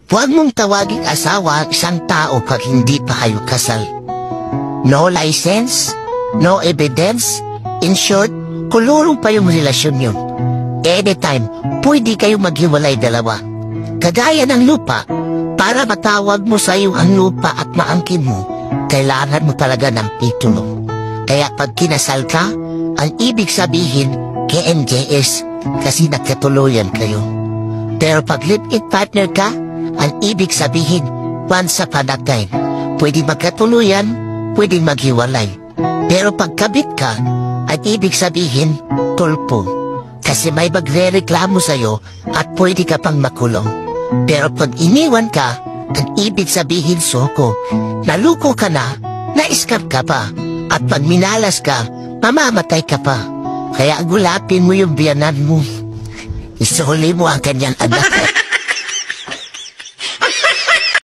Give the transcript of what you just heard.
Huwag mong tawaging asawa ang isang tao pag hindi pa kayo kasal. No license, no evidence. In short, kulurong pa yung relasyon yun. Anytime, pwede kayo maghiwalay dalawa. Kagaya ng lupa, para matawag mo sa iyo ang lupa at maangkin mo, kailangan mo talaga ng titulo. Kaya pag kinasal ka, ang ibig sabihin, KNJS, kasi nagkatuluyan kayo. Pero pag live-in partner ka, ang ibig sabihin, once upon a time, pwede magkatuluyan, pwede maghiwalay. Pero pag kabit ka, ang ibig sabihin, tulpo. Kasi may magre-reklamo sa'yo at pwede ka pang makulong. Pero pag iniwan ka, ang ibig sabihin suko. Naluko ka na, na-scam ka pa. At pag minalas ka, mamamatay ka pa. Kaya gulapin mo yung biyanan mo. Isuli mo ang kanyang anak.